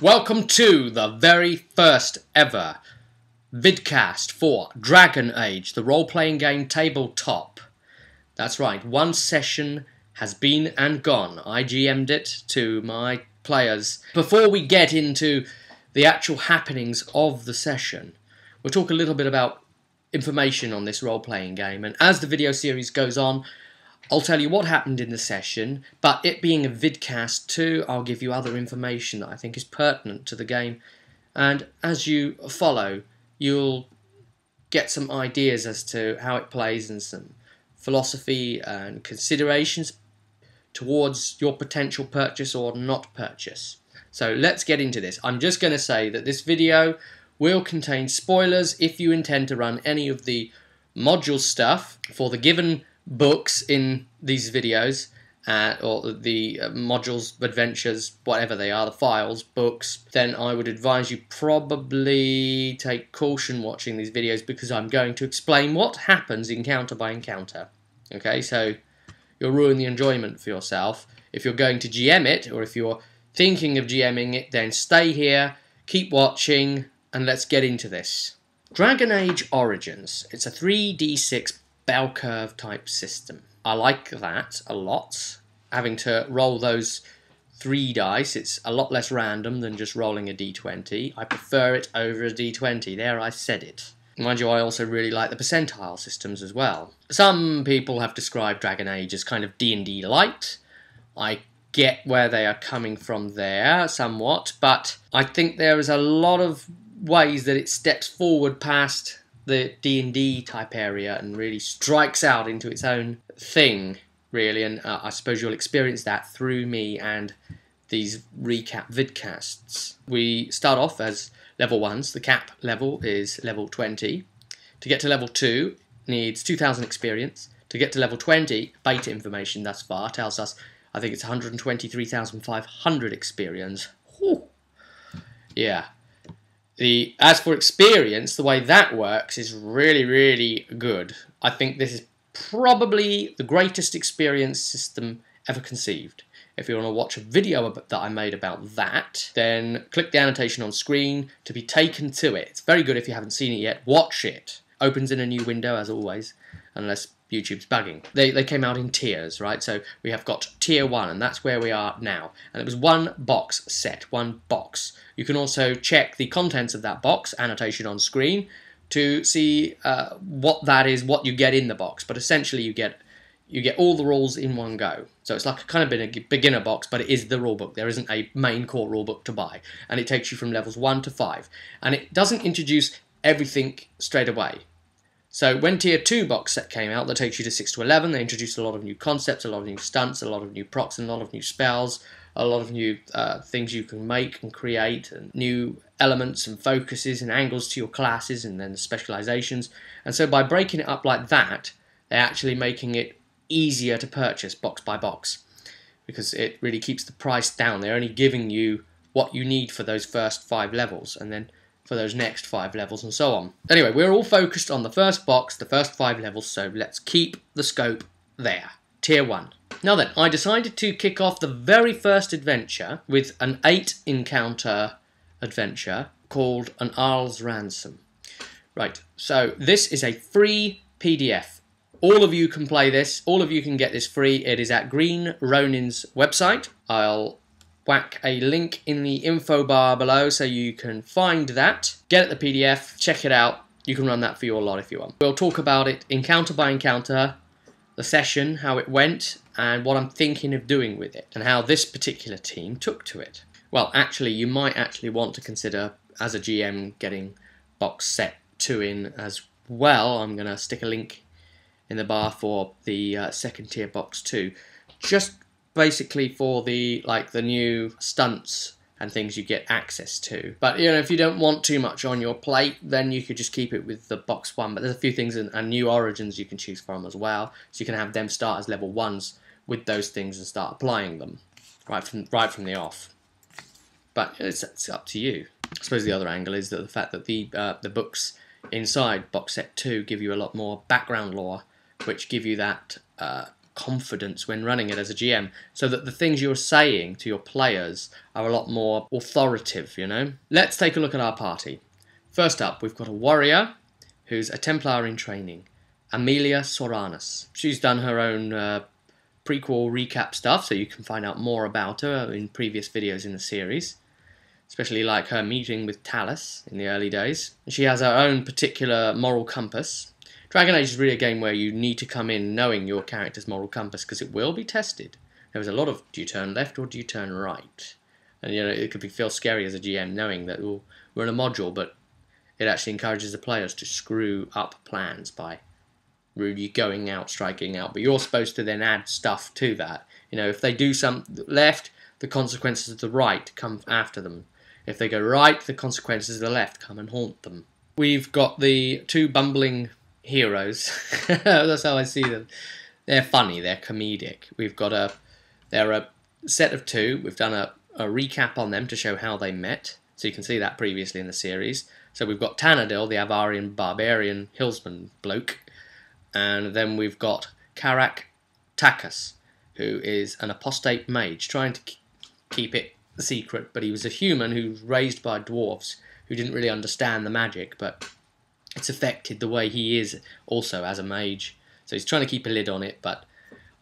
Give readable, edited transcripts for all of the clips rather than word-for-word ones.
Welcome to the very first ever vidcast for Dragon Age, the role-playing game tabletop. That's right, one session has been and gone. I GM'd it to my players. Before we get into the actual happenings of the session, we'll talk a little bit about information on this role-playing game, and as the video series goes on, I'll tell you what happened in the session, but it being a vidcast too, I'll give you other information that I think is pertinent to the game. And as you follow, you'll get some ideas as to how it plays and some philosophy and considerations towards your potential purchase or not purchase. So let's get into this. I'm just going to say that this video will contain spoilers if you intend to run any of the module stuff for the given books in these videos, or the modules, adventures, whatever they are, the files, books, then I would advise you probably take caution watching these videos, because I'm going to explain what happens encounter by encounter. Okay, so you'll ruin the enjoyment for yourself. If you're going to GM it, or if you're thinking of GMing it, then stay here, keep watching, and let's get into this. Dragon Age Origins. It's a 3d6 bell curve type system. I like that a lot. Having to roll those 3 dice, it's a lot less random than just rolling a d20. I prefer it over a d20. There, I said it. Mind you, I also really like the percentile systems as well. Some people have described Dragon Age as kind of D&D light. I get where they are coming from there somewhat, but I think there is a lot of ways that it steps forward past the D&D type area and really strikes out into its own thing, really, and I suppose you'll experience that through me and these recap vidcasts. We start off as level 1s. The cap level is level 20. To get to level 2 needs 2,000 experience. To get to level 20, beta information thus far tells us, I think it's 123,500 experience. Whew. Yeah. As for experience, the way that works is really, really good. I think this is probably the greatest experience system ever conceived. If you want to watch a video that I made about that, then click the annotation on screen to be taken to it. It's very good if you haven't seen it yet. Watch it. Opens in a new window, as always, unless YouTube's bugging. They came out in tiers, right? So we have got tier 1, and that's where we are now. And it was one box set, one box. You can also check the contents of that box, annotation on screen, to see what that is, what you get in the box. But essentially you get all the rules in one go. So it's like a kind of a beginner box, but it is the rulebook. There isn't a main core rulebook to buy. And it takes you from levels 1 to 5. And it doesn't introduce everything straight away. So when Tier 2 box set came out, that takes you to 6 to 11, they introduced a lot of new concepts, a lot of new stunts, a lot of new procs, and a lot of new spells, a lot of new things you can make and create, and new elements and focuses and angles to your classes, and then the specializations. And so by breaking it up like that, they're actually making it easier to purchase box by box, because it really keeps the price down. They're only giving you what you need for those first 5 levels, and then for those next 5 levels and so on. Anyway, we're all focused on the first box, the first 5 levels, so let's keep the scope there. Tier 1. Now then, I decided to kick off the very first adventure with an 8 encounter adventure called An Arl's Ransom. Right, so this is a free PDF. All of you can play this, all of you can get this free. It is at Green Ronin's website. I'll whack a link in the info bar below so you can find that. Get it the PDF, check it out. You can run that for your lot if you want. We'll talk about it encounter by encounter, the session, how it went, and what I'm thinking of doing with it, and how this particular team took to it. Well, actually, you might actually want to consider, as a GM, getting box set 2 in as well. I'm going to stick a link in the bar for the second tier box 2. Just basically for the new stunts and things you get access to. But you know, if you don't want too much on your plate, then you could just keep it with the box 1. But there's a few things and new origins you can choose from as well, so you can have them start as level 1s with those things and start applying them right from the off. But it's up to you. I suppose the other angle is that the fact that the books inside box set 2 give you a lot more background lore, which give you that confidence when running it as a GM, so that the things you're saying to your players are a lot more authoritative, you know? Let's take a look at our party. First up, we've got a warrior who's a Templar in training, Amelia Soranus. She's done her own prequel recap stuff, so you can find out more about her in previous videos in the series, especially like her meeting with Talus in the early days. She has her own particular moral compass. Dragon Age is really a game where you need to come in knowing your character's moral compass, because it will be tested. There was a lot of, do you turn left or do you turn right? And you know, it could feel scary as a GM knowing that we're in a module, but it actually encourages the players to screw up plans by really going out, striking out. But you're supposed to then add stuff to that. You know, if they do some left, the consequences of the right come after them. If they go right, the consequences of the left come and haunt them. We've got the two bumbling heroes. That's how I see them. They're funny, they're comedic. They're a set of two. We've done a recap on them to show how they met, so you can see that previously in the series. So we've got Tanadil, the Avarian barbarian hillsman bloke, and then we've got Karak Takas, who is an apostate mage, trying to keep it a secret, but he was a human who was raised by dwarves who didn't really understand the magic, but it's affected the way he is also as a mage. So he's trying to keep a lid on it, but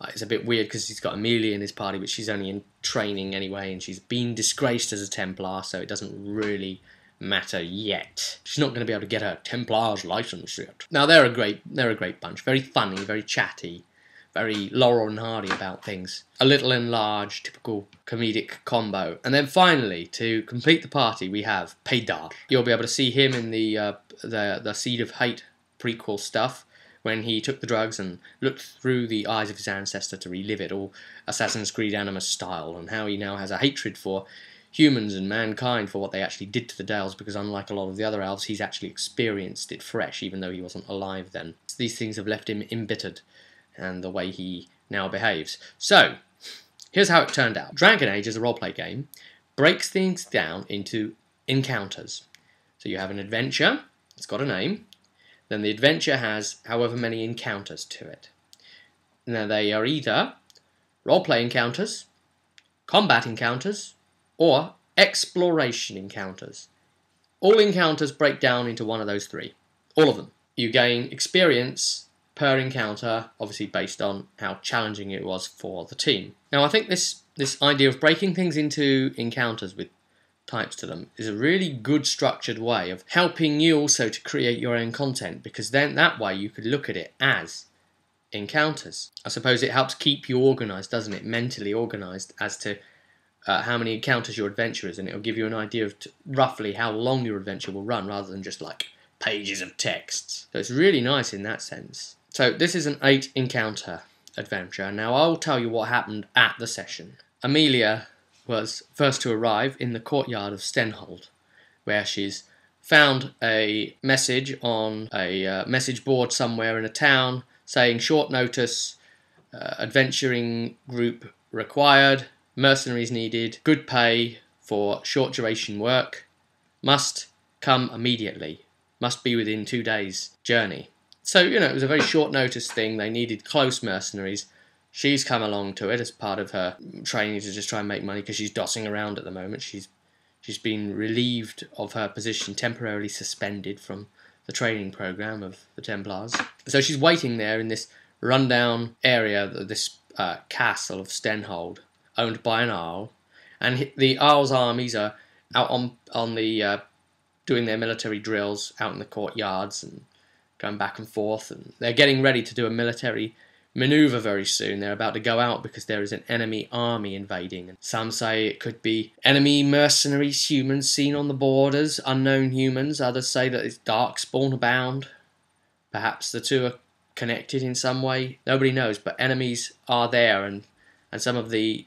it's a bit weird because he's got Amelia in his party, but she's only in training anyway, and she's been disgraced as a Templar, so it doesn't really matter yet. She's not going to be able to get her Templar's license yet. Now they're a great bunch, very funny, very chatty, very Laurel and Hardy about things. A little enlarged, typical comedic combo. And then finally, to complete the party, we have Paydar. You'll be able to see him in the Seed of Hate prequel stuff, when he took the drugs and looked through the eyes of his ancestor to relive it, all Assassin's Creed Animus style, and how he now has a hatred for humans and mankind for what they actually did to the Dales, because unlike a lot of the other elves, he's actually experienced it fresh, even though he wasn't alive then. These things have left him embittered, and the way he now behaves. So, here's how it turned out. Dragon Age, as a roleplay game, breaks things down into encounters. So you have an adventure, it's got a name, then the adventure has however many encounters to it. Now they are either roleplay encounters, combat encounters, or exploration encounters. All encounters break down into one of those three. All of them. You gain experience per encounter, obviously based on how challenging it was for the team. Now I think this idea of breaking things into encounters with types to them is a really good structured way of helping you also to create your own content, because then that way you could look at it as encounters. I suppose it helps keep you organised, doesn't it? Mentally organised as to how many encounters your adventure is, and it'll give you an idea of roughly how long your adventure will run, rather than just like pages of texts. So it's really nice in that sense. So this is an 8 encounter adventure. Now I'll tell you what happened at the session. Amelia was first to arrive in the courtyard of Stenhold, where she's found a message on a message board somewhere in a town saying short notice, adventuring group required, mercenaries needed, good pay for short duration work, must come immediately, must be within 2 days' journey. So, you know, it was a very short notice thing. They needed close mercenaries. She's come along to it as part of her training to just try and make money, because she's dossing around at the moment. She's been relieved of her position, temporarily suspended from the training program of the Templars. So she's waiting there in this rundown area, this castle of Stenhold, owned by an Arl, and the Arl's armies are out on the doing their military drills out in the courtyards and going back and forth, and they're getting ready to do a military manoeuvre very soon. They're about to go out because there is an enemy army invading, and some say it could be enemy mercenaries, humans seen on the borders, unknown humans. Others say that it's darkspawn abound. Perhaps the two are connected in some way. Nobody knows, but enemies are there, and some of the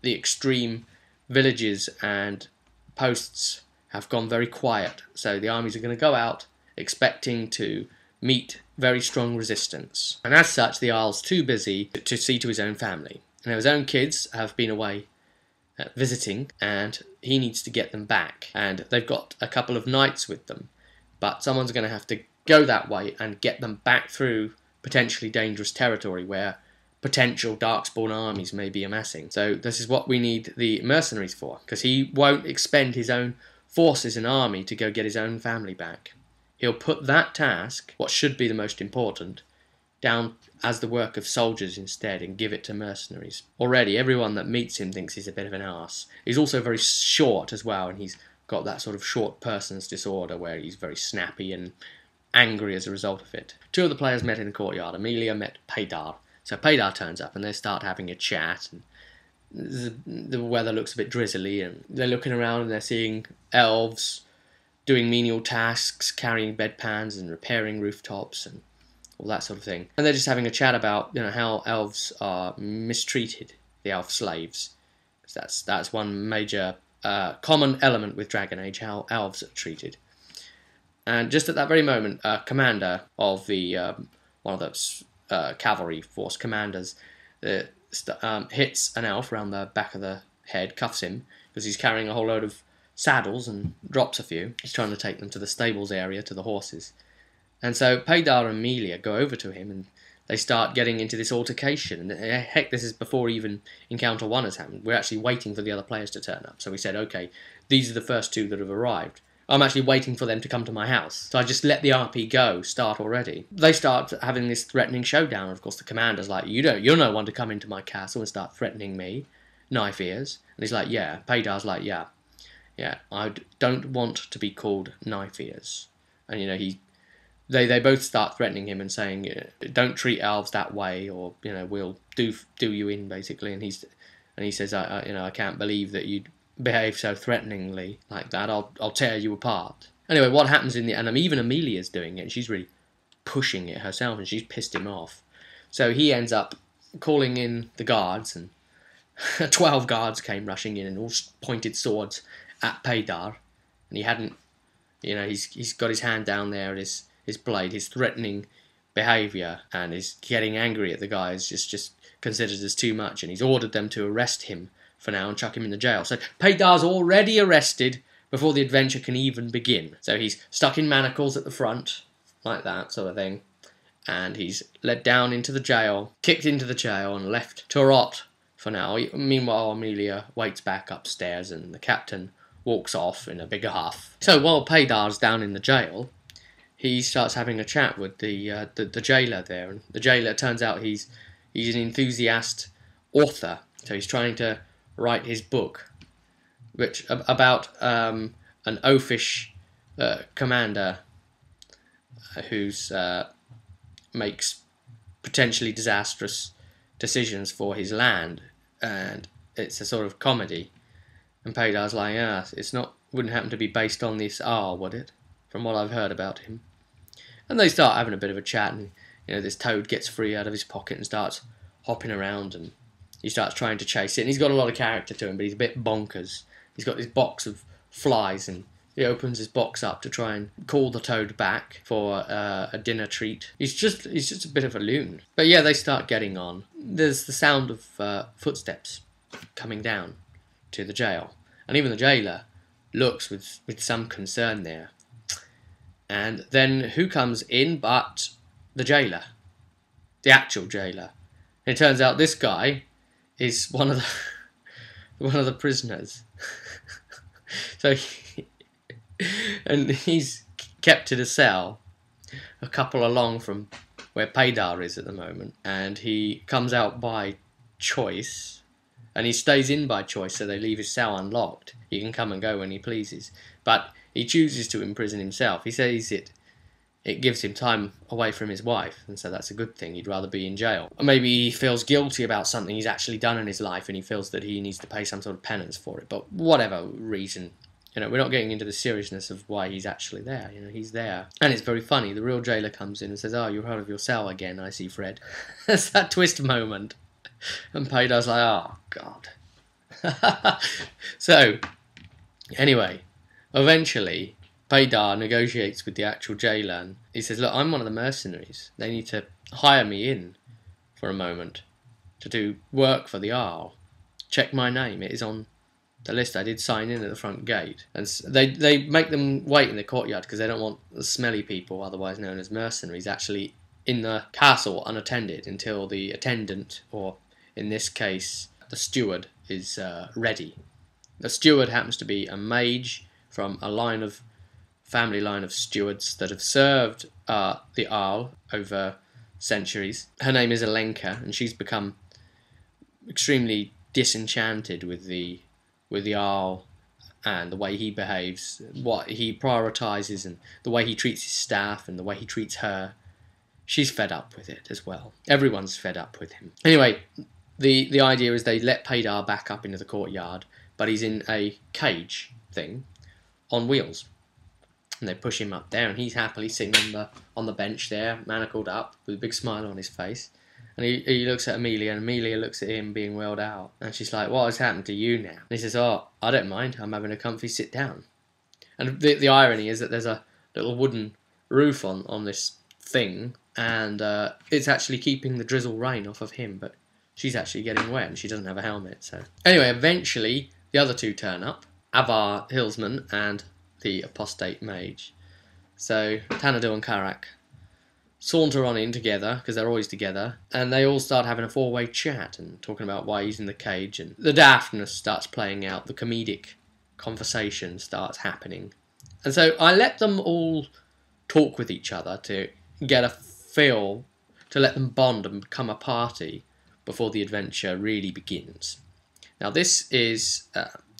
extreme villages and posts have gone very quiet. So the armies are going to go out expecting to meet very strong resistance. And as such, the Arl's too busy to see to his own family. Now his own kids have been away visiting, and he needs to get them back. And they've got a couple of knights with them, but someone's going to have to go that way and get them back through potentially dangerous territory where potential Darkspawn armies may be amassing. So this is what we need the mercenaries for, because he won't expend his own forces and army to go get his own family back. He'll put that task, what should be the most important, down as the work of soldiers instead and give it to mercenaries. Already everyone that meets him thinks he's a bit of an arse. He's also very short as well, and he's got that sort of short person's disorder where he's very snappy and angry as a result of it. Two of the players met in the courtyard. Amelia met Paydar. So Paydar turns up and they start having a chat, and the weather looks a bit drizzly, and they're looking around and they're seeing elves doing menial tasks, carrying bedpans and repairing rooftops and all that sort of thing. And they're just having a chat about, you know, how elves are mistreated, the elf slaves. Because that's one major common element with Dragon Age, how elves are treated. And just at that very moment, a commander of the one of those cavalry force commanders hits an elf around the back of the head, cuffs him, because he's carrying a whole load of saddles, and drops a few. He's trying to take them to the stables area, to the horses. And so Paydar and Amelia go over to him, and they start getting into this altercation. And heck, this is before even Encounter 1 has happened. We're actually waiting for the other players to turn up. So we said, okay, these are the first two that have arrived. I'm actually waiting for them to come to my house. So I just let the RP go, start already. They start having this threatening showdown. Of course, the commander's like, you're no one to come into my castle and start threatening me, knife ears. And he's like, yeah. Paydar's like, yeah, I don't want to be called knife ears. And, you know, they both start threatening him and saying, don't treat elves that way, or, you know, we'll do you in, basically. And he says, I can't believe that you'd behave so threateningly like that. I'll tear you apart. Anyway, what happens and even Amelia's doing it, and she's really pushing it herself, and she's pissed him off. So he ends up calling in the guards, and 12 guards came rushing in and all pointed swords at Paydar, and he hadn't, you know, he's got his hand down there at his blade, his threatening behaviour, and is getting angry at the guys, just considered as too much, and he's ordered them to arrest him for now and chuck him in the jail. So Paydar's already arrested before the adventure can even begin. So he's stuck in manacles at the front, like that sort of thing, and he's led down into the jail, kicked into the jail, and left to rot for now. Meanwhile, Amelia waits back upstairs, and the captain walks off in a big huff. So while Paydar's down in the jail, he starts having a chat with the jailer there, and the jailer, turns out he's an enthusiast author, so he's trying to write his book, which about an oafish commander who's makes potentially disastrous decisions for his land, and it's a sort of comedy. And Paydar's like, wouldn't happen to be based on this would it? From what I've heard about him. And they start having a bit of a chat, and you know, this toad gets free out of his pocket and starts hopping around, and he starts trying to chase it. And he's got a lot of character to him, but he's a bit bonkers. He's got this box of flies, and he opens his box up to try and call the toad back for a dinner treat. He's just a bit of a loon. But yeah, they start getting on. There's the sound of footsteps coming down to the jail, and even the jailer looks with some concern there. And then who comes in but the jailer, the actual jailer? And it turns out this guy is one of the prisoners. So he's kept in a cell a couple along from where Paydar is at the moment, and he comes out by choice, and he stays in by choice, so they leave his cell unlocked. He can come and go when he pleases, but he chooses to imprison himself. He says it gives him time away from his wife, and so that's a good thing. He'd rather be in jail. Or maybe he feels guilty about something he's actually done in his life, and he feels that he needs to pay some sort of penance for it. But whatever reason, you know, we're not getting into the seriousness of why he's actually there. You know, he's there. And it's very funny. The real jailer comes in and says, you're out of your cell again, I see, Fred. It's that twist moment. And Paydar's like, oh, God. So, anyway, eventually Paydar negotiates with the actual jailer, and he says, look, I'm one of the mercenaries. They need to hire me in for a moment to do work for the Arl. Check my name. It is on the list. I did sign in at the front gate. And they make them wait in the courtyard because they don't want the smelly people, otherwise known as mercenaries, actually in the castle unattended until the attendant, or in this case the steward, is ready. The steward happens to be a mage from a family line of stewards that have served the Isle over centuries. Her name is Alenka, and she's become extremely disenchanted with the Isle and the way he behaves, what he prioritises, and the way he treats his staff, and the way he treats her. She's fed up with it as well. Everyone's fed up with him. Anyway, the idea is they let Paydar back up into the courtyard, but he's in a cage thing on wheels. And they push him up there, and he's happily sitting on the bench there, manacled up, with a big smile on his face. And he looks at Amelia, and Amelia looks at him being welled out. And she's like, what has happened to you now? And he says, oh, I don't mind. I'm having a comfy sit down. And the irony is that there's a little wooden roof on this thing, and it's actually keeping the drizzle rain off of him, but she's actually getting wet, and she doesn't have a helmet. So anyway, eventually, the other two turn up, Avar Hillsman and the apostate mage. So Tanadu and Karak saunter on in together, because they're always together, and they all start having a four-way chat and talking about why he's in the cage, and the daftness starts playing out, the comedic conversation starts happening. And so I let them all talk with each other to get a feel, to let them bond and become a party before the adventure really begins. Now this is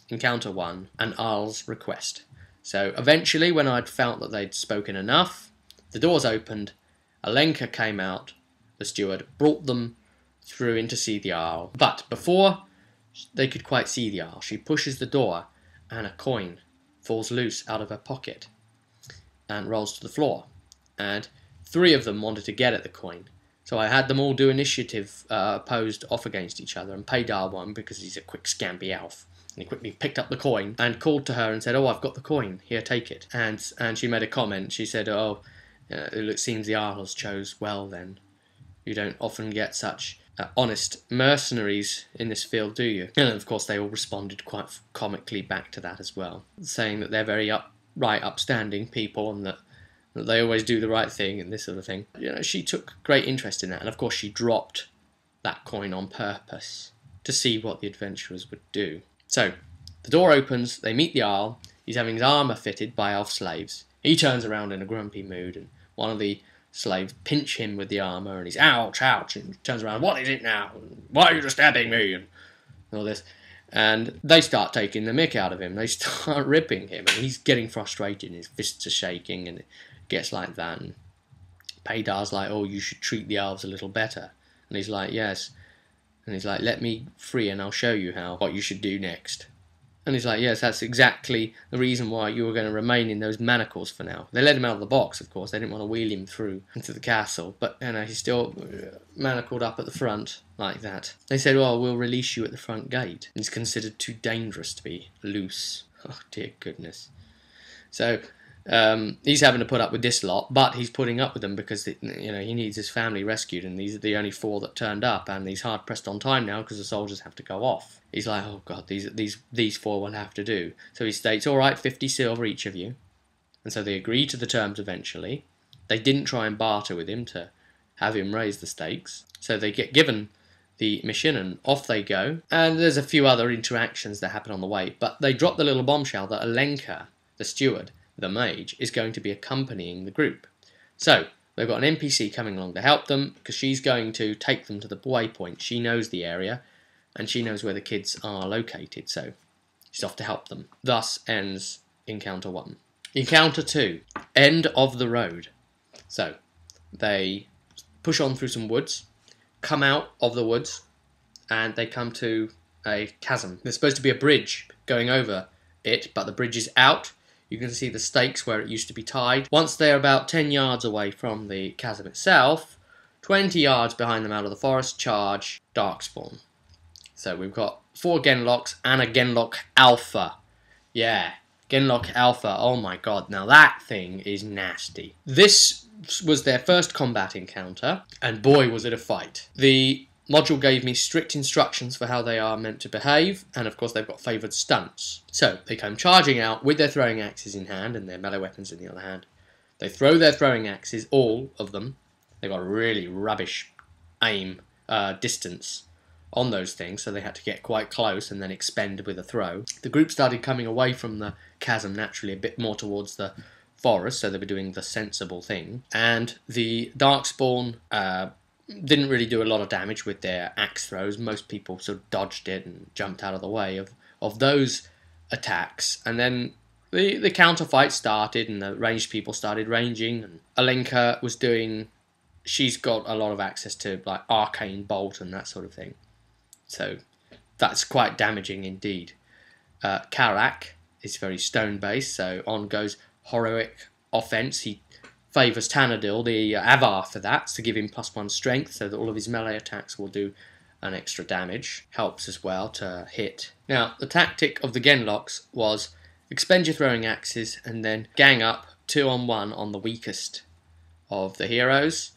Encounter 1, an Arl's request. So eventually, when I'd felt that they'd spoken enough, the doors opened, Alenka came out, the steward, brought them through in to see the Arl. But before they could quite see the Arl, she pushes the door, and a coin falls loose out of her pocket and rolls to the floor. And 3 of them wanted to get at the coin. So I had them all do initiative opposed off against each other, and Paydar won because he's a quick scampy elf. And he quickly picked up the coin and called to her and said, oh, I've got the coin, here, take it. And she made a comment. She said, oh, it seems the Arls chose well then. You don't often get such honest mercenaries in this field, do you? And of course they all responded quite comically back to that as well, saying that they're very upstanding people, and that they always do the right thing and this sort of thing. You know, she took great interest in that, and of course she dropped that coin on purpose to see what the adventurers would do. So the door opens, they meet the Arl, he's having his armour fitted by elf slaves. He turns around in a grumpy mood, and one of the slaves pinch him with the armour, and he's ouch, ouch, and he turns around, what is it now? Why are you stabbing me? And all this. And they start taking the mick out of him. They start ripping him, and he's getting frustrated, and his fists are shaking, and it gets like that. And Paydar's like, oh, you should treat the elves a little better. And he's like, yes. And he's like, let me free and I'll show you what you should do next. And he's like, yes, that's exactly the reason why you were going to remain in those manacles for now. They let him out of the box, of course. They didn't want to wheel him through into the castle. But, you know, he's still manacled up at the front like that. They said, well, we'll release you at the front gate. He's considered too dangerous to be loose. Oh, dear goodness. So he's having to put up with this lot, but he's putting up with them because he needs his family rescued, and these are the only 4 that turned up, and he's hard pressed on time now because the soldiers have to go off. He's like, oh god, these 4 will have to do. So he states, all right, 50 silver each of you, and so they agree to the terms eventually. They didn't try and barter with him to have him raise the stakes, so they get given the mission and off they go. And there's a few other interactions that happen on the way, but they drop the little bombshell that Alenka, the steward, the mage, is going to be accompanying the group. So they've got an NPC coming along to help them because she's going to take them to the waypoint. She knows the area and she knows where the kids are located, so she's off to help them. Thus ends Encounter 1. Encounter 2, end of the road. So they push on through some woods, come out of the woods, and they come to a chasm. There's supposed to be a bridge going over it, but the bridge is out. You can see the stakes where it used to be tied. Once they're about 10 yards away from the chasm itself, 20 yards behind them out of the forest, charge Darkspawn. So we've got 4 Genlocks and a Genlock Alpha. Yeah, Genlock Alpha. Oh my god, now that thing is nasty. This was their first combat encounter, and boy was it a fight. The module gave me strict instructions for how they are meant to behave, and of course they've got favoured stunts. So they come charging out with their throwing axes in hand and their melee weapons in the other hand. They throw their throwing axes, all of them, They got a really rubbish aim distance on those things, so they had to get quite close and then expend with a throw. The group started coming away from the chasm naturally a bit more towards the forest, so they were doing the sensible thing. And the Darkspawn didn't really do a lot of damage with their axe throws. Most people sort of dodged it and jumped out of the way of those attacks. And then the counter fight started, and the ranged people started ranging. And Alenka was doing... She's got a lot of access to like arcane bolt and that sort of thing. So that's quite damaging indeed. Karak is very stone based, so on goes heroic offense. He favours Tanadil, the Avar, for that, to give him +1 strength, so that all of his melee attacks will do an extra damage. Helps as well to hit. Now, the tactic of the Genlocks was expend your throwing axes and then gang up 2-on-1 on the weakest of the heroes,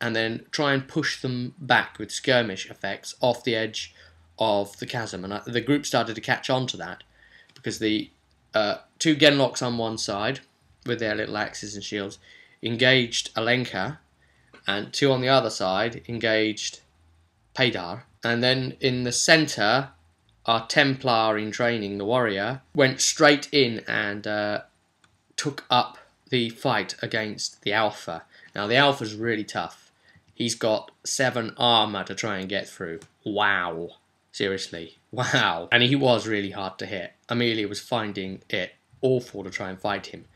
and then try and push them back with skirmish effects off the edge of the chasm. And the group started to catch on to that, because the 2 Genlocks on one side, with their little axes and shields, engaged Alenka, and 2 on the other side engaged Paydar. And then in the centre, our Templar in training, the warrior, went straight in and took up the fight against the Alpha. Now, the Alpha's really tough. He's got 7 armour to try and get through. Wow. Seriously. Wow. And he was really hard to hit. Amelia was finding it awful to try and fight him.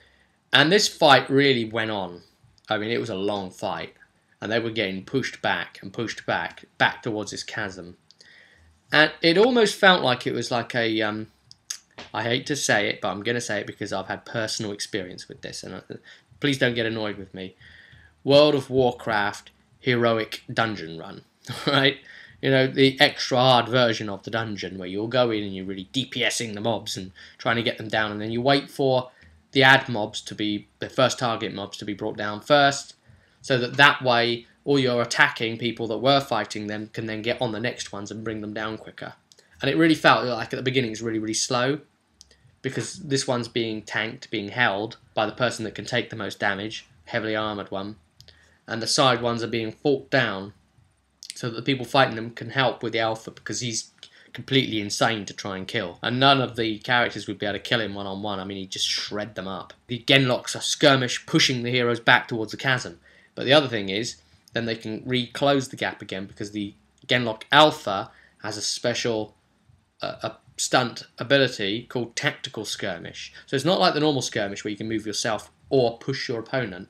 And this fight really went on. I mean, it was a long fight. And they were getting pushed back and pushed back towards this chasm. And it almost felt like it was like a... I hate to say it, but I'm going to say it because I've had personal experience with this. And please don't get annoyed with me. World of Warcraft heroic dungeon run, right? You know, the extra hard version of the dungeon where you'll go in and you're really DPSing the mobs and trying to get them down, and then you wait for the the first target mobs to be brought down first, so that way all your attacking people that were fighting them can then get on the next ones and bring them down quicker. And it really felt like at the beginning it's really, really slow, because this one's being tanked, being held by the person that can take the most damage, heavily armoured one, and the side ones are being fought down so that the people fighting them can help with the Alpha, because he's completely insane to try and kill. And none of the characters would be able to kill him one-on-one. I mean, he'd just shred them up. The Genlocks are skirmish, pushing the heroes back towards the chasm. But the other thing is, then they can reclose the gap again, because the Genlock Alpha has a special a stunt ability called Tactical Skirmish. So it's not like the normal skirmish where you can move yourself or push your opponent.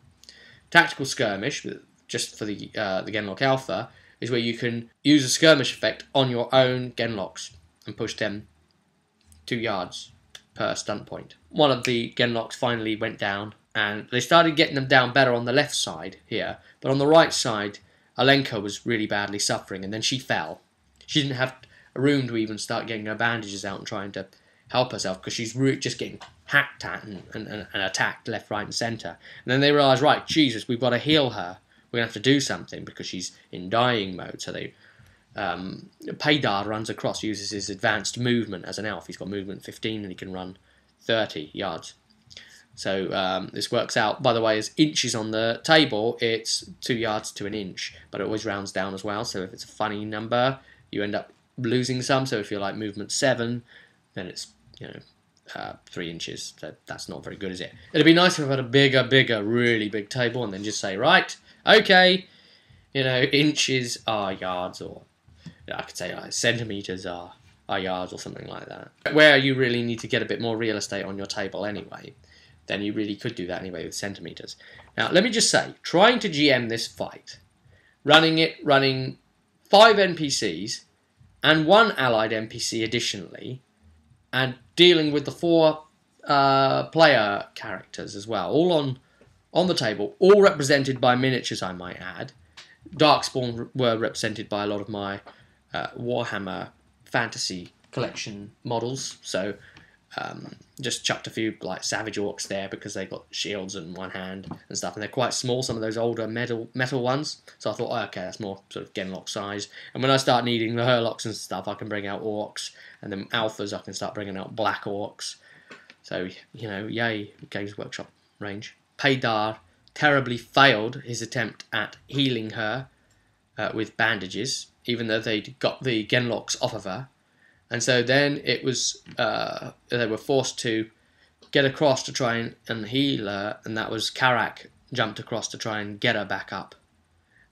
Tactical Skirmish, just for the Genlock Alpha, is where you can use a skirmish effect on your own Genlocks and push them 2 yards per stunt point. One of the Genlocks finally went down, and they started getting them down better on the left side here, but on the right side, Alenka was really badly suffering, and then she fell. She didn't have a room to even start getting her bandages out and trying to help herself, because she's just getting hacked at and attacked left, right and centre. And then they realise, right, Jesus, we've got to heal her. We're going to have to do something because she's in dying mode. So they Paydar runs across, uses his advanced movement as an elf. He's got movement 15 and he can run 30 yards. So this works out, by the way, as inches on the table, it's 2 yards to an inch, but it always rounds down as well. So if it's a funny number, you end up losing some. So if you're like movement 7, then it's 3 inches. So that's not very good, is it? It'd be nice if I had a bigger, really big table, and then just say, right, okay, inches are yards, or I could say centimeters are yards, or something like that. Where you really need to get a bit more real estate on your table anyway, then you really could do that anyway with centimeters. Now, let me just say, trying to GM this fight, running 5 NPCs and 1 allied NPC additionally, and dealing with the 4 player characters as well, all on the table, all represented by miniatures, I might add. Darkspawn were represented by a lot of my Warhammer Fantasy collection models, so just chucked a few like Savage Orcs there because they got shields in one hand and stuff, and they're quite small, some of those older metal ones, so I thought, oh, okay, that's more sort of Genlock size. And when I start needing the Herlocks and stuff, I can bring out Orcs, and then Alphas, I can start bringing out Black Orcs. So, yay, Games Workshop range. Paydar terribly failed his attempt at healing her with bandages, even though they'd got the genlocks off of her. And so then it was, they were forced to get across to try and heal her, and that was Karak jumped across to try and get her back up.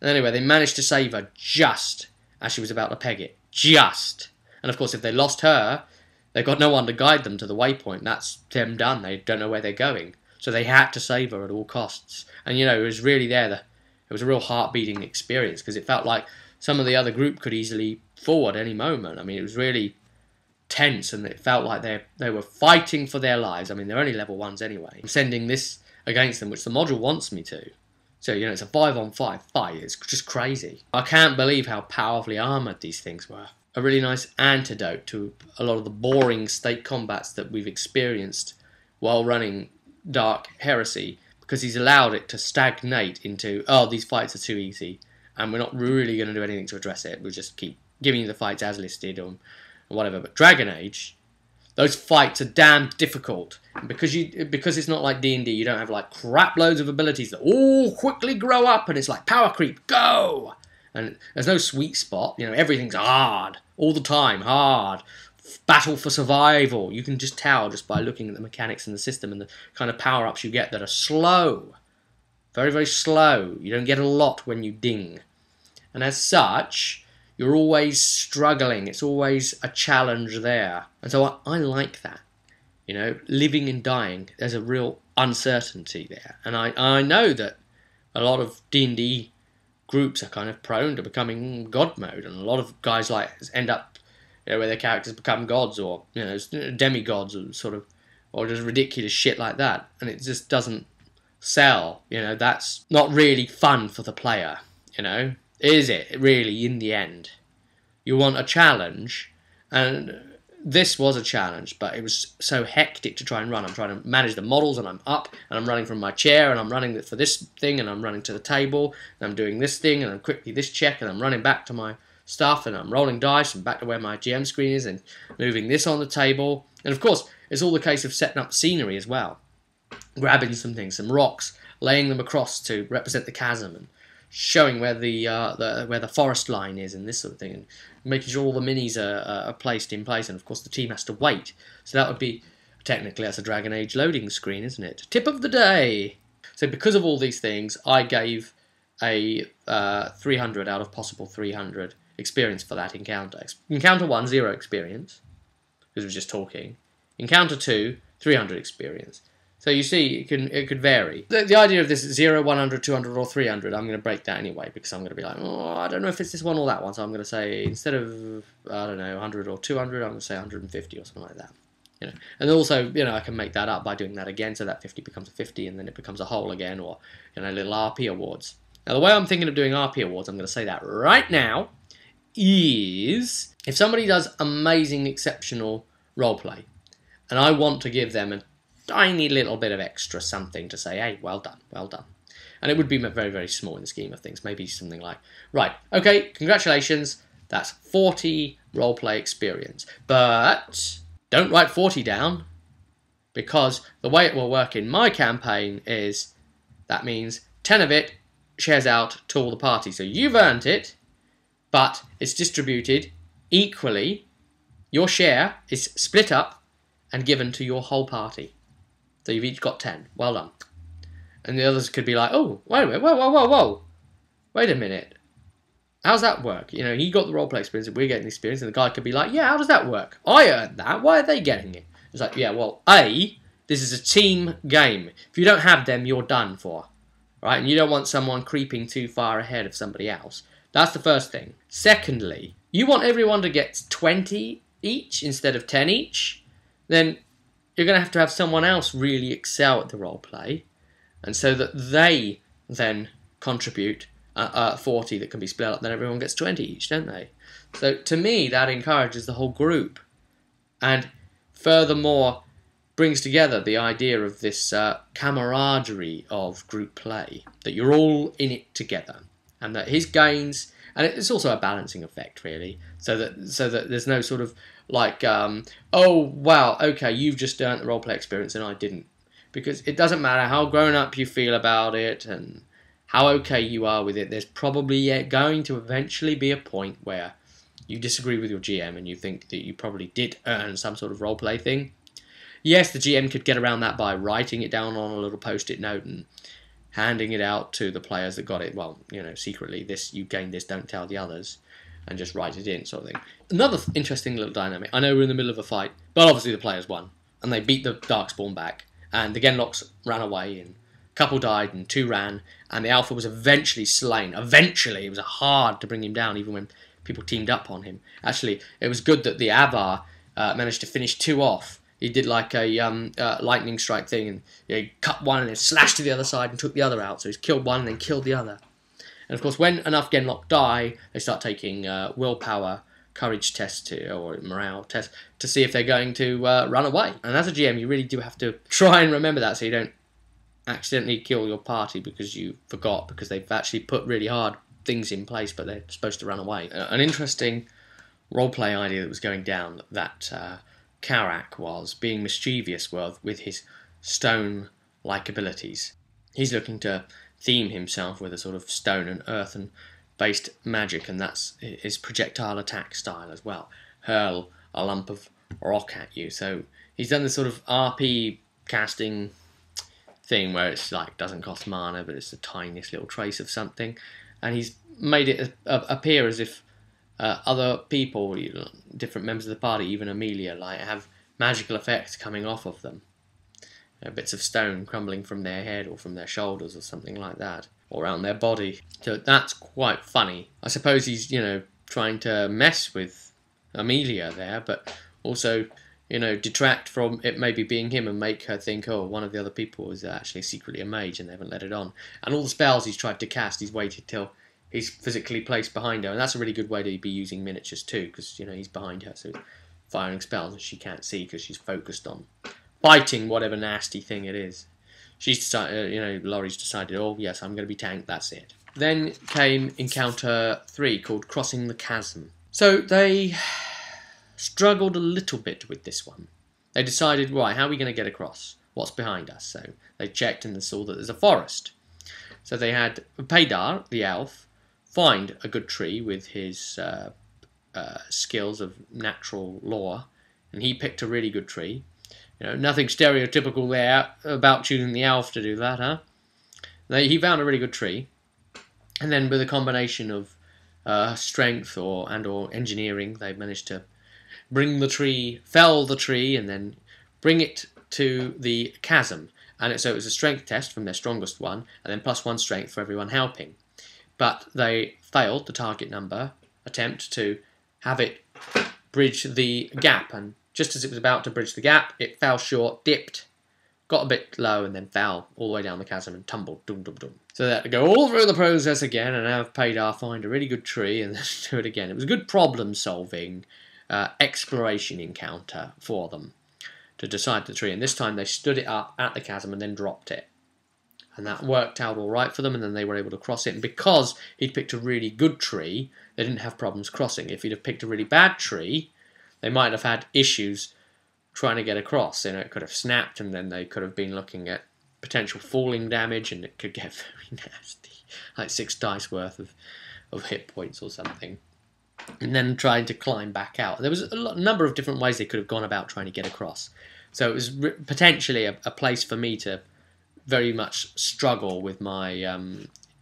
And anyway, they managed to save her just as she was about to peg it. Just. And of course, if they lost her, they've got no one to guide them to the waypoint. That's them done. They don't know where they're going. So they had to save her at all costs. And, you know, it was really there. It was a real heart-beating experience, because it felt like some of the other group could easily fall at any moment. I mean, it was really tense, and it felt like they were fighting for their lives. I mean, they're only level 1s anyway. I'm sending this against them, which the module wants me to. So, you know, it's a 5-on-5 fight. It's just crazy. I can't believe how powerfully armoured these things were. A really nice antidote to a lot of the boring state combats that we've experienced while running Dark Heresy, because he's allowed it to stagnate into, oh, these fights are too easy, and we're not really going to do anything to address it. We'll just keep giving you the fights as listed or whatever. But Dragon Age, those fights are damn difficult, and because it's not like D&D, you don't have like crap loads of abilities that all quickly grow up, and it's like power creep, go! And there's no sweet spot, you know, everything's hard, all the time, hard. Battle for survival. You can just tell just by looking at the mechanics in the system and the kind of power-ups you get that are slow. Very, very slow. You don't get a lot when you ding. And as such, you're always struggling. It's always a challenge there. And so I like that. You know, living and dying, there's a real uncertainty there. And I know that a lot of D&D groups are kind of prone to becoming god mode, and a lot of guys like end up, you know, where their characters become gods, or, you know, demigods, or sort of, or just ridiculous shit like that, and it just doesn't sell. You know, that's not really fun for the player. You know, is it really? In the end, you want a challenge, and this was a challenge, but it was so hectic to try and run. I'm trying to manage the models, and I'm up, and I'm running from my chair, and I'm running for this thing, and I'm running to the table, and I'm doing this thing, and I'm quickly this check, and I'm running back to my stuff, and I'm rolling dice, and back to where my GM screen is, and moving this on the table. And of course, it's all the case of setting up scenery as well. Grabbing some things, some rocks, laying them across to represent the chasm, and showing where the forest line is, and this sort of thing, and making sure all the minis are placed in place, and of course the team has to wait. So that would be, technically that's a Dragon Age loading screen, isn't it? Tip of the day! So because of all these things, I gave a 300 out of possible 300 experience for that encounter. Encounter 1, 0 experience, because we're just talking. Encounter 2, 300 experience. So you see, it could vary. The idea of this 0, 100, 200, or 300, I'm going to break that anyway, because I'm going to be like, oh, I don't know if it's this one or that one, so I'm going to say, instead of, I don't know, 100 or 200, I'm going to say 150 or something like that. You know, and also, you know, I can make that up by doing that again, so that 50 becomes a 50, and then it becomes a whole again, or, you know, little RP awards. Now, the way I'm thinking of doing RP awards, I'm going to say that right now, is if somebody does amazing, exceptional roleplay, and I want to give them a tiny little bit of extra something to say, hey, well done, well done. And it would be very, very small in the scheme of things. Maybe something like, right, okay, congratulations, that's 40 roleplay experience. But don't write 40 down, because the way it will work in my campaign is that means 10 of it shares out to all the party. So you've earned it, but it's distributed equally. Your share is split up and given to your whole party. So you've each got 10. Well done. And the others could be like, oh, wait a minute, whoa. Wait a minute. How's that work? You know, he got the roleplay experience and we're getting the experience, and the guy could be like, yeah, how does that work? I earned that. Why are they getting it? It's like, yeah, well, A, this is a team game. If you don't have them, you're done for. Right? And you don't want someone creeping too far ahead of somebody else. That's the first thing. Secondly, you want everyone to get 20 each instead of 10 each. Then you're going to have someone else really excel at the roleplay, and so that they then contribute 40 that can be split up, then everyone gets 20 each, don't they? So to me, that encourages the whole group, and furthermore brings together the idea of this camaraderie of group play, that you're all in it together, and that his gains, and it's also a balancing effect, really, so that there's no sort of like, oh, wow, okay, you've just earned the roleplay experience and I didn't. Because it doesn't matter how grown up you feel about it and how okay you are with it, there's probably going to eventually be a point where you disagree with your GM and you think that you probably did earn some sort of roleplay thing. Yes, the GM could get around that by writing it down on a little post-it note and handing it out to the players that got it, well, you know, secretly, this, you gained this, don't tell the others, and just write it in, sort of thing. Another interesting little dynamic. I know we're in the middle of a fight, but obviously the players won, and they beat the Darkspawn back, and the Genlocks ran away, and a couple died, and 2 ran, and the Alpha was eventually slain. Eventually! It was hard to bring him down, even when people teamed up on him. Actually, it was good that the Avar managed to finish 2 off. He did like a lightning strike thing, and he cut one and then slashed to the other side and took the other out. So he's killed one and then killed the other. And of course, when enough Genlock die, they start taking willpower, courage tests or morale tests to see if they're going to run away. And as a GM, you really do have to try and remember that so you don't accidentally kill your party because you forgot, because they've actually put really hard things in place, but they're supposed to run away. An interesting roleplay idea that was going down, that Karak was being mischievous with his stone-like abilities. He's looking to theme himself with a sort of stone and earthen-based magic, and that's his projectile attack style as well. Hurl a lump of rock at you. So he's done this sort of RP casting thing where it's like doesn't cost mana, but it's the tiniest little trace of something, and he's made it appear as if other people, different members of the party, even Amelia, like have magical effects coming off of them. Bits of stone crumbling from their head or from their shoulders or something like that, or around their body. So that's quite funny. I suppose he's, trying to mess with Amelia there, but also, detract from it maybe being him and make her think, oh, one of the other people is actually secretly a mage and they haven't let it on. And all the spells he's tried to cast, he's waited till he's physically placed behind her, and that's a really good way to be using miniatures too, because he's behind her, so he's firing spells that she can't see because she's focused on fighting whatever nasty thing it is. She's decided, Laurie's decided, oh yes, I'm going to be tanked, that's it. Then came Encounter 3, called Crossing the Chasm. So they struggled a little bit with this one. They decided, right, how are we going to get across? What's behind us? So they checked and they saw that there's a forest. So they had Paydar, the elf, find a good tree with his skills of natural lore, and he picked a really good tree. Nothing stereotypical there about choosing the elf to do that, huh? He found a really good tree, and then with a combination of strength or engineering, they managed to fell the tree, and then bring it to the chasm. And so it was a strength test from their strongest one, and then +1 strength for everyone helping. But they failed the target number attempt to have it bridge the gap, and just as it was about to bridge the gap, it fell short, dipped, got a bit low, and then fell all the way down the chasm and tumbled, dum dum dum. So they had to go all through the process again and have Paydar find a really good tree and then do it again. It was a good problem-solving exploration encounter for them to decide the tree, and this time they stood it up at the chasm and then dropped it. And that worked out all right for them, and then they were able to cross it. And because he'd picked a really good tree, they didn't have problems crossing. If he'd have picked a really bad tree, they might have had issues trying to get across. It could have snapped, and then they could have been looking at potential falling damage, and it could get very nasty, like 6 dice worth of hit points or something. And then trying to climb back out. There was a number of different ways they could have gone about trying to get across. So it was potentially a place for me to very much struggle with my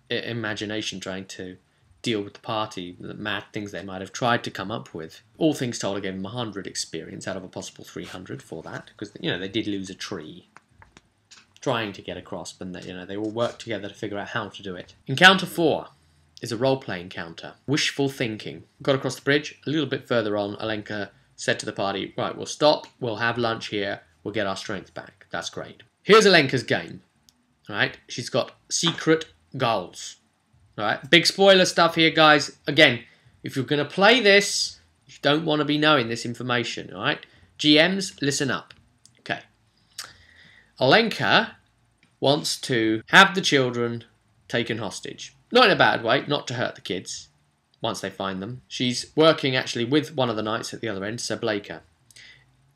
imagination, trying to deal with the party, the mad things they might have tried to come up with. All things told, I gave them 100 experience out of a possible 300 for that, because they did lose a tree trying to get across, but they all worked together to figure out how to do it. Encounter 4 is a role-play encounter. Wishful thinking. Got across the bridge, a little bit further on, Alenka said to the party, right, we'll stop, we'll have lunch here, we'll get our strength back. That's great. Here's Alenka's game. Right, she's got secret goals. Alright, big spoiler stuff here, guys. Again, if you're going to play this, you don't want to be knowing this information, alright? GMs, listen up. Okay. Alenka wants to have the children taken hostage. Not in a bad way, not to hurt the kids, once they find them. She's working actually with one of the knights at the other end, Sir Blaker.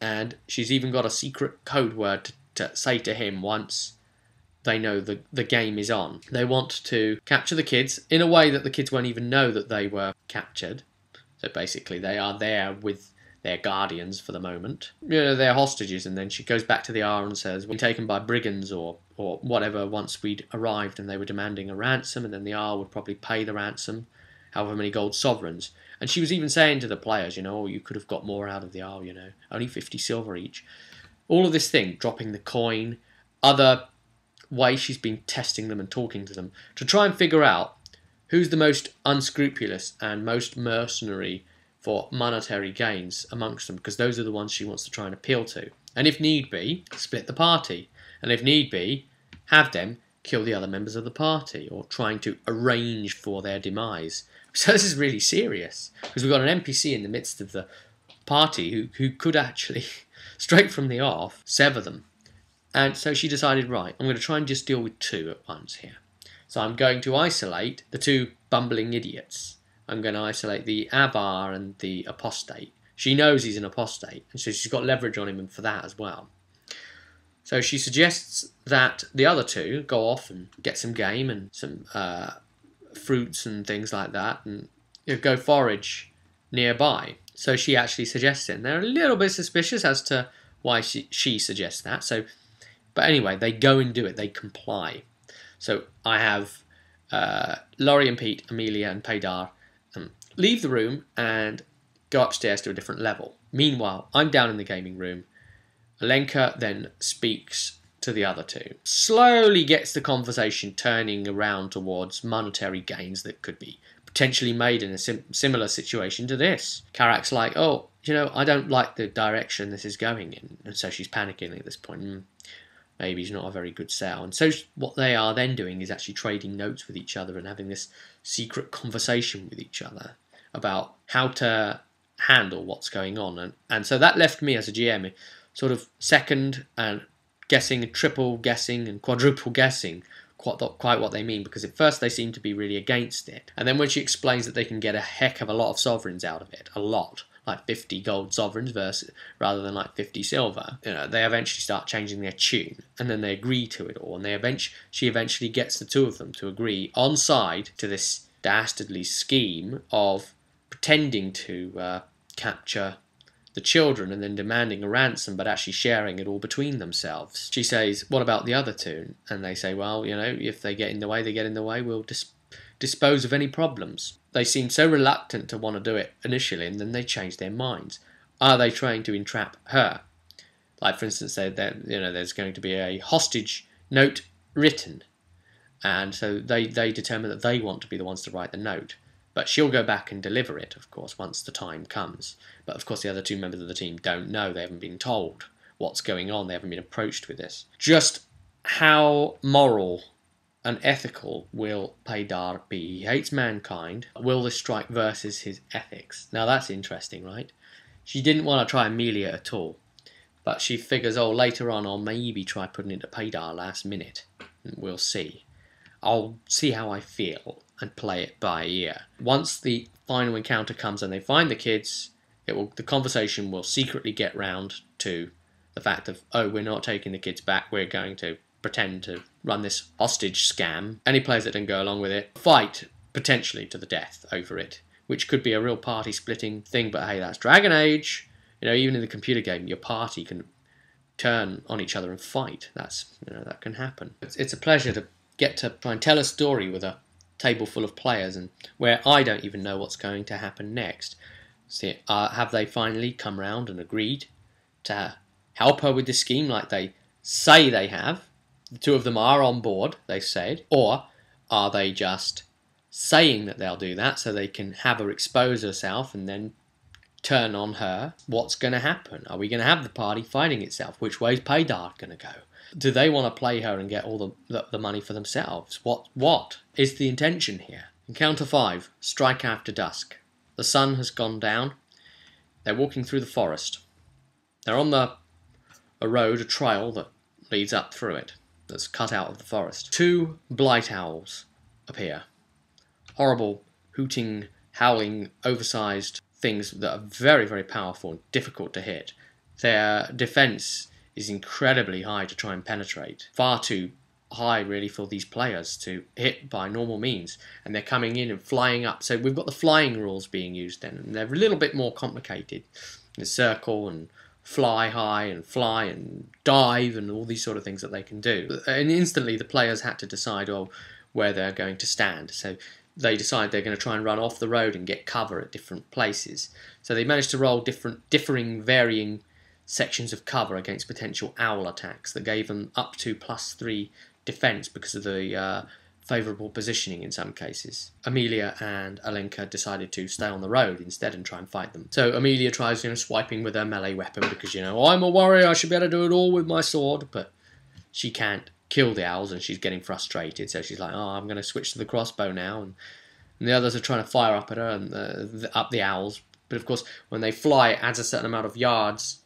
And she's even got a secret code word to say to him once they know the game is on. They want to capture the kids in a way that the kids won't even know that they were captured. So basically they are there with their guardians for the moment. You know, they're hostages, and then she goes back to the R and says, we're taken by brigands or whatever once we'd arrived, and they were demanding a ransom, and then the R would probably pay the ransom, however many gold sovereigns. And she was even saying to the players, you know, oh, you could have got more out of the R, you know, only 50 silver each. All of this thing, dropping the coin, other way she's been testing them and talking to them to try and figure out who's the most unscrupulous and most mercenary for monetary gains amongst them, because those are the ones she wants to try and appeal to. And if need be, split the party. And if need be, have them kill the other members of the party, or trying to arrange for their demise. So this is really serious, because we've got an NPC in the midst of the party who could actually, straight from the off, sever them. And so she decided, right, I'm going to try and just deal with two at once here. So I'm going to isolate the two bumbling idiots. I'm going to isolate the Avar and the apostate. She knows he's an apostate, and so she's got leverage on him for that as well. So she suggests that the other two go off and get some game and some fruits and things like that, and go forage nearby. So she actually suggests it, and they're a little bit suspicious as to why she suggests that. So, but anyway, they go and do it. They comply. So I have Laurie and Pete, Amelia and Paydar leave the room and go upstairs to a different level. Meanwhile, I'm down in the gaming room. Alenka then speaks to the other two. Slowly gets the conversation turning around towards monetary gains that could be potentially made in a similar situation to this. Karak's like, oh, you know, I don't like the direction this is going in. And so she's panicking at this point. Maybe he's not a very good sale. And so what they are then doing is actually trading notes with each other and having this secret conversation with each other about how to handle what's going on. And so that left me as a GM sort of second and guessing, triple guessing and quadruple guessing quite what they mean, because at first they seem to be really against it. And then when she explains that they can get a heck of a lot of sovereigns out of it, a lot, like 50 gold sovereigns rather than like 50 silver, you know, they eventually start changing their tune, and then they agree to it all, and she eventually gets the two of them to agree on side to this dastardly scheme of pretending to capture the children and then demanding a ransom, but actually sharing it all between themselves. She says, what about the other two? And they say, well, you know, if they get in the way, they get in the way. We'll dispose of any problems. They seem so reluctant to want to do it initially, and then they change their minds. Are they trying to entrap her? Like, for instance, there's going to be a hostage note written, and so they determine that they want to be the ones to write the note. But she'll go back and deliver it, of course, once the time comes. But, of course, the other two members of the team don't know. They haven't been told what's going on. They haven't been approached with this. Just how moral and ethical will Paydar be? He hates mankind. Will this strike versus his ethics? Now, that's interesting, right? She didn't want to try Amelia at all. But she figures, oh, later on I'll maybe try putting it to Paydar last minute. We'll see. I'll see how I feel and play it by ear. Once the final encounter comes and they find the kids, the conversation will secretly get round to the fact of, oh, we're not taking the kids back, we're going to pretend to run this hostage scam. Any players that didn't go along with it fight potentially to the death over it, which could be a real party splitting thing, but hey, that's Dragon Age. You know, even in the computer game, your party can turn on each other and fight. That's, you know, that can happen. It's a pleasure to get to try and tell a story with a table full of players, and where I don't even know what's going to happen next. See, have they finally come round and agreed to help her with this scheme like they say they have? The two of them are on board, they said, or are they just saying that they'll do that so they can have her expose herself and then turn on her? What's going to happen? Are we going to have the party fighting itself? Which way's Paydar going to go? Do they want to play her and get all the money for themselves? What is the intention here? Encounter 5, Strike After Dusk. The sun has gone down. They're walking through the forest. They're on a trail that leads up through it, that's cut out of the forest. 2 blight owls appear. Horrible, hooting, howling, oversized things that are very, very powerful and difficult to hit. Their defense is incredibly high to try and penetrate. Far too high really for these players to hit by normal means, and they're coming in and flying up. So we've got the flying rules being used then, and they're a little bit more complicated. The circle and fly high and fly and dive and all these sort of things that they can do. And instantly the players had to decide where they're going to stand. So they decide they're going to try and run off the road and get cover at different places. So they managed to roll varying sections of cover against potential owl attacks that gave them up to +3 defense because of the favourable positioning in some cases. Amelia and Alenka decided to stay on the road instead and try and fight them. So Amelia tries, swiping with her melee weapon because, I'm a warrior, I should be able to do it all with my sword, but she can't kill the owls and she's getting frustrated, so she's like, I'm going to switch to the crossbow now, and the others are trying to fire up at her and up the owls, but of course when they fly it adds a certain amount of yards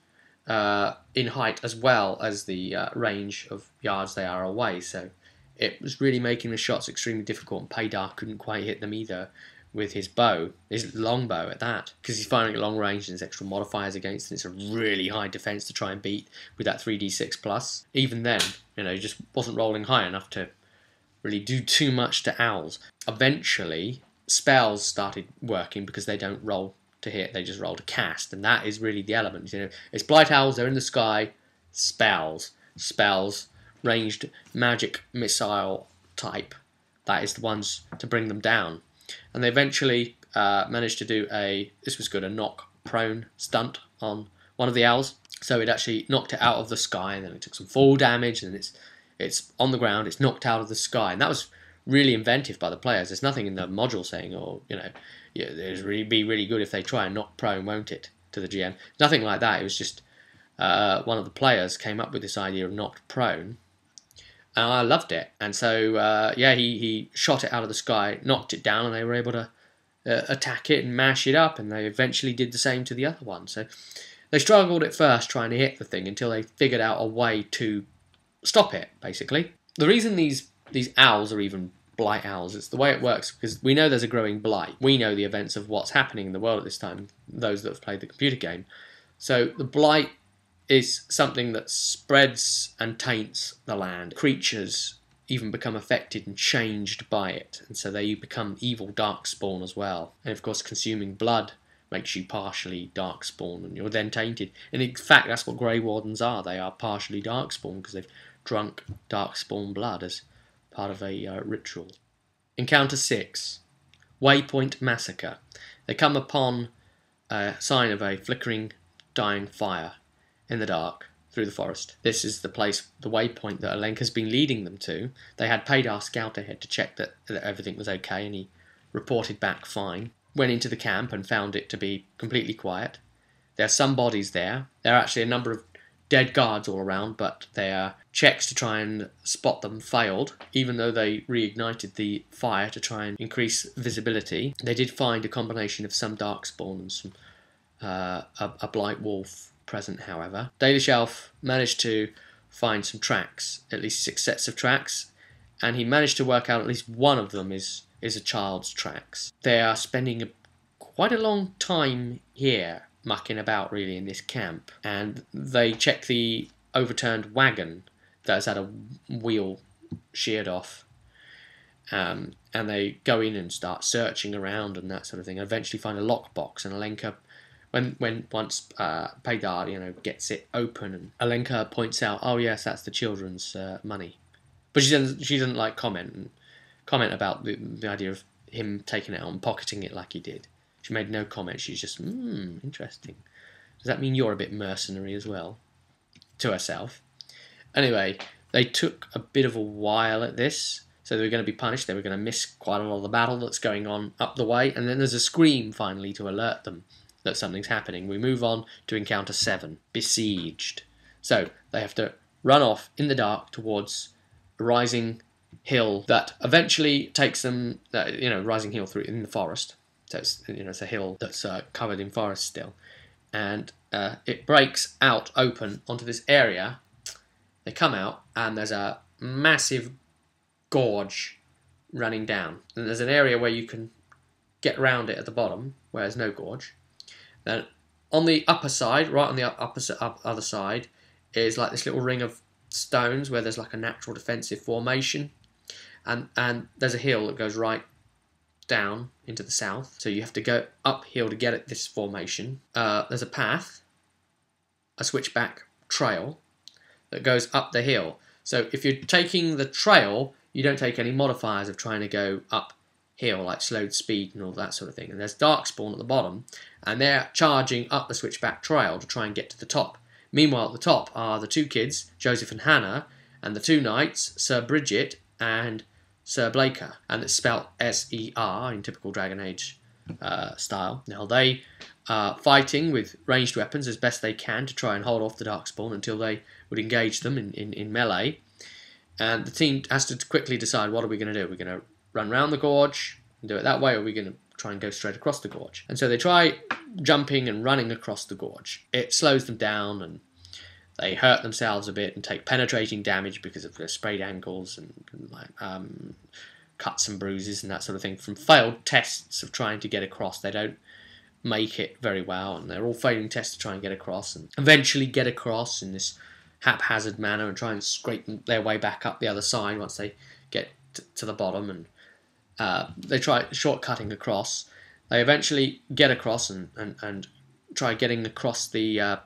in height as well as the range of yards they are away, so it was really making the shots extremely difficult, and Paydar couldn't quite hit them either with his bow, his longbow at that, because he's firing at long range and there's extra modifiers against it. It's a really high defense to try and beat with that 3d6 plus. Even then, he just wasn't rolling high enough to really do too much to owls. Eventually, spells started working because they don't roll to hit, they just roll to cast, and that is really the element. It's blight owls, they're in the sky, spells, ranged magic missile type. That is the ones to bring them down. And they eventually managed to do a knock prone stunt on one of the owls. So it actually knocked it out of the sky, and then it took some fall damage, and it's on the ground, it's knocked out of the sky. And that was really inventive by the players. There's nothing in the module saying, it'd be really good if they try and knock prone, won't it, to the GM. Nothing like that. It was just one of the players came up with this idea of knocked prone, and I loved it. And so, he shot it out of the sky, knocked it down, and they were able to attack it and mash it up, and they eventually did the same to the other one. So they struggled at first trying to hit the thing until they figured out a way to stop it, basically. The reason these owls are even blight owls, it's the way it works, because we know there's a growing blight. We know the events of what's happening in the world at this time, those that have played the computer game. So the blight is something that spreads and taints the land. Creatures even become affected and changed by it, and so they become evil darkspawn as well. And of course, consuming blood makes you partially darkspawn, and you're then tainted. And in fact, that's what Grey Wardens are. They are partially darkspawn because they've drunk darkspawn blood as part of a ritual. Encounter 6. Waypoint Massacre. They come upon a sign of a flickering, dying fire in the dark through the forest. This is the place, the waypoint that Alenka's been leading them to. They had Paydar scout ahead to check that everything was okay, and he reported back fine. Went into the camp and found it to be completely quiet. There are some bodies there. There are actually a number of dead guards all around, but their checks to try and spot them failed, even though they reignited the fire to try and increase visibility. They did find a combination of some darkspawn and some a blight wolf present, however. Dalish Elf managed to find some tracks, at least 6 sets of tracks, and he managed to work out at least one of them is a child's tracks. They are spending quite a long time here, mucking about really in this camp, and they check the overturned wagon that has had a wheel sheared off, and they go in and start searching around and that sort of thing, and eventually find a lockbox, and Alenka, once Paydar, gets it open, and Alenka points out, oh yes, that's the children's money, but she doesn't like comment about the idea of him taking it out and pocketing it like he did. She made no comment. She's just, interesting. Does that mean you're a bit mercenary as well? To herself. Anyway, they took a bit of a while at this, so they were going to be punished. They were going to miss quite a lot of the battle that's going on up the way, and then there's a scream finally to alert them that something's happening. We move on to encounter 7, Besieged. So they have to run off in the dark towards a rising hill that eventually takes them, rising hill through in the forest. So it's a hill that's covered in forest still, and it breaks out open onto this area. They come out, and there's a massive gorge running down, and there's an area where you can get around it at the bottom, where there's no gorge. Then on the upper side, right on the other side, is like this little ring of stones where there's like a natural defensive formation, and there's a hill that goes right down into the south, so you have to go uphill to get at this formation. There's a path, a switchback trail that goes up the hill. So if you're taking the trail, you don't take any modifiers of trying to go uphill, like slowed speed and all that sort of thing. And there's Darkspawn at the bottom, and they're charging up the switchback trail to try and get to the top. Meanwhile, at the top are the two kids, Joseph and Hannah, and the two knights, Sir Bridget and Sir Blaker, and it's spelled S-E-R in typical Dragon Age style. Now they are fighting with ranged weapons as best they can to try and hold off the Darkspawn until they would engage them in melee. And the team has to quickly decide, what are we going to do? We're going to run round the gorge and do it that way, or are we going to try and go straight across the gorge? And so they try jumping and running across the gorge. It slows them down, and they hurt themselves a bit and take penetrating damage because of their sprayed ankles and cuts and bruises and that sort of thing from failed tests of trying to get across. They don't make it very well, and they're all failing tests to try and get across, and eventually get across in this haphazard manner and try and scrape their way back up the other side once they get to the bottom, and they try shortcutting across. They eventually get across and try getting across the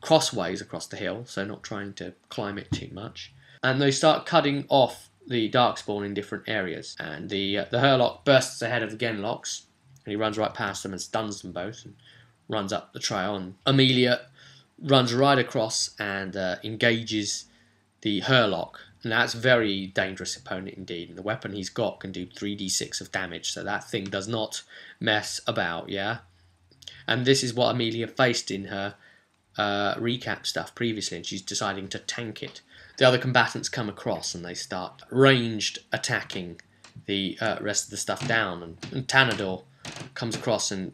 crossways across the hill, so not trying to climb it too much. And they start cutting off the Darkspawn in different areas, and the Hurlock bursts ahead of the Genlocks, and he runs right past them and stuns them both and runs up the trail, and Amelia runs right across and engages the Hurlock, and that's a very dangerous opponent indeed, and the weapon he's got can do 3d6 of damage, so that thing does not mess about, yeah? And this is what Amelia faced in her recap stuff previously, and she's deciding to tank it. The other combatants come across and they start ranged attacking the rest of the stuff down, and Tanador comes across and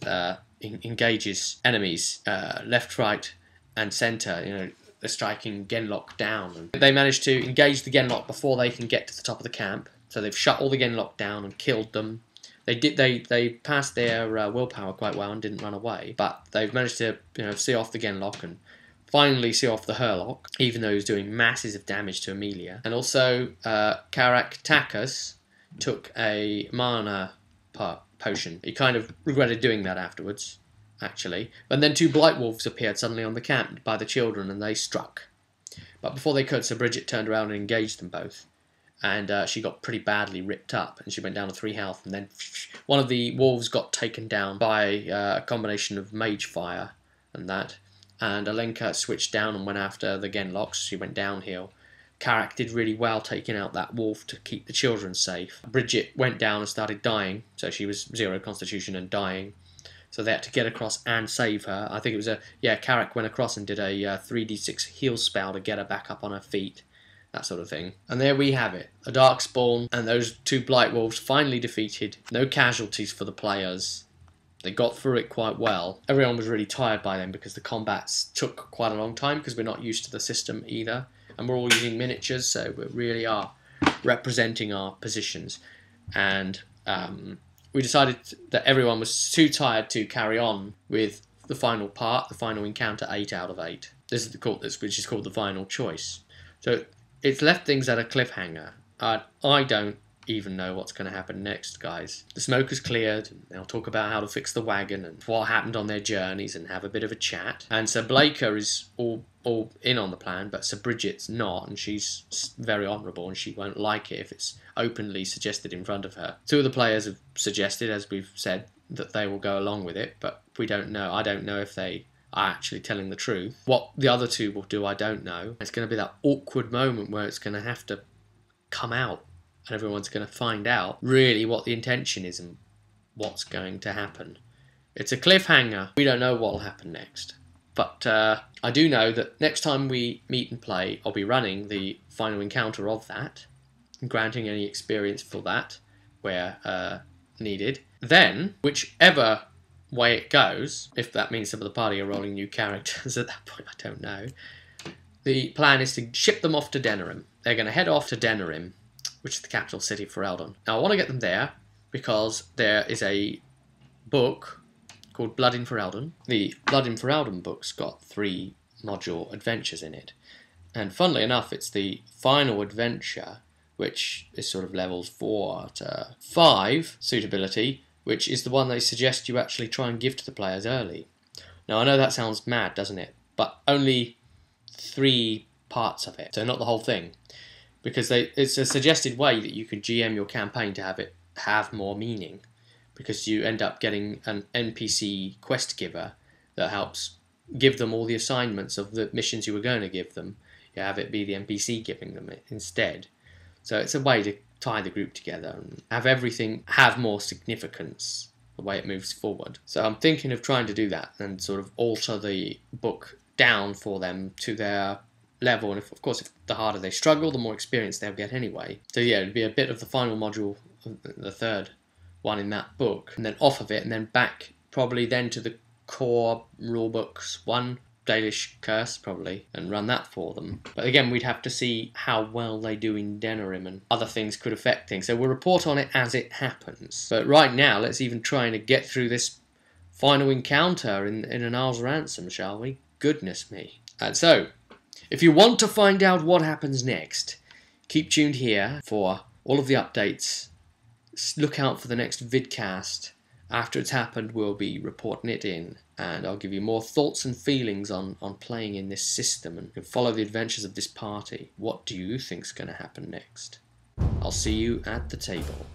engages enemies left, right and centre. You know, they're striking Genlock down, and they manage to engage the Genlock before they can get to the top of the camp, so they've shut all the Genlock down and killed them. They passed their willpower quite well and didn't run away, but they've managed to, you know, see off the Genlock and finally see off the Hurlock, even though he was doing masses of damage to Amelia. And also, Karak Takas took a mana potion. He kind of regretted doing that afterwards, actually. And then two Blight Wolves appeared suddenly on the camp by the children, and they struck. But before they could, Sir Bridget turned around and engaged them both. And she got pretty badly ripped up, and she went down to 3 health, and then one of the wolves got taken down by a combination of mage fire and that, and Alenka switched down and went after the Genlocks. She went downhill. Karak did really well taking out that wolf to keep the children safe. Bridget went down and started dying, so she was 0 constitution and dying, so they had to get across and save her. I think it was Karak went across and did a 3d6 heal spell to get her back up on her feet. That sort of thing. And there we have it. A Darkspawn and those two Blight Wolves finally defeated. No casualties for the players. They got through it quite well. Everyone was really tired by then because the combats took quite a long time because we're not used to the system either. And we're all using miniatures, so we really are representing our positions. And we decided that everyone was too tired to carry on with the final part, the final encounter 8 out of 8. This is which is called the final choice. So it's left things at a cliffhanger. I don't even know what's going to happen next, guys. The smoke has cleared, and they'll talk about how to fix the wagon and what happened on their journeys and have a bit of a chat. And Sir Blaker is all in on the plan, but Sir Bridget's not, and she's very honourable, and she won't like it if it's openly suggested in front of her. 2 of the players have suggested, as we've said, that they will go along with it, but we don't know. I don't know if they are actually telling the truth. What the other 2 will do, I don't know. It's going to be that awkward moment where it's going to have to come out, and everyone's going to find out really what the intention is and what's going to happen. It's a cliffhanger. We don't know what will happen next. But I do know that next time we meet and play, I'll be running the final encounter of that, and granting any experience for that where needed. Then, whichever way it goes, if that means some of the party are rolling new characters at that point, I don't know. The plan is to ship them off to Denerim. They're going to head off to Denerim, which is the capital city for Eldon. Now I want to get them there because there is a book called Blood in Ferelden. The Blood in Ferelden book's got 3 module adventures in it. And funnily enough, it's the final adventure, which is sort of levels 4 to 5 suitability, which is the one they suggest you actually try and give to the players early. Now, I know that sounds mad, doesn't it? But only 3 parts of it, so not the whole thing. Because it's a suggested way that you can GM your campaign to have it have more meaning. Because you end up getting an NPC quest giver that helps give them all the assignments of the missions you were going to give them. You have it be the NPC giving them it instead. So it's a way to tie the group together and have everything have more significance the way it moves forward. So I'm thinking of trying to do that and sort of alter the book down for them to their level, and of course if the harder they struggle, the more experience they'll get anyway. So yeah, it'd be a bit of the final module, the third one in that book, and then off of it, and then back probably then to the core rulebooks, one Dalish Curse probably, and run that for them. But again, we'd have to see how well they do in Denerim, and other things could affect things. So we'll report on it as it happens. But right now, let's even try to get through this final encounter in an Isle's Ransom, shall we? Goodness me. And so, if you want to find out what happens next, keep tuned here for all of the updates. Look out for the next vidcast. After it's happened, we'll be reporting it in, and I'll give you more thoughts and feelings on playing in this system and follow the adventures of this party. What do you think's going to happen next? I'll see you at the table.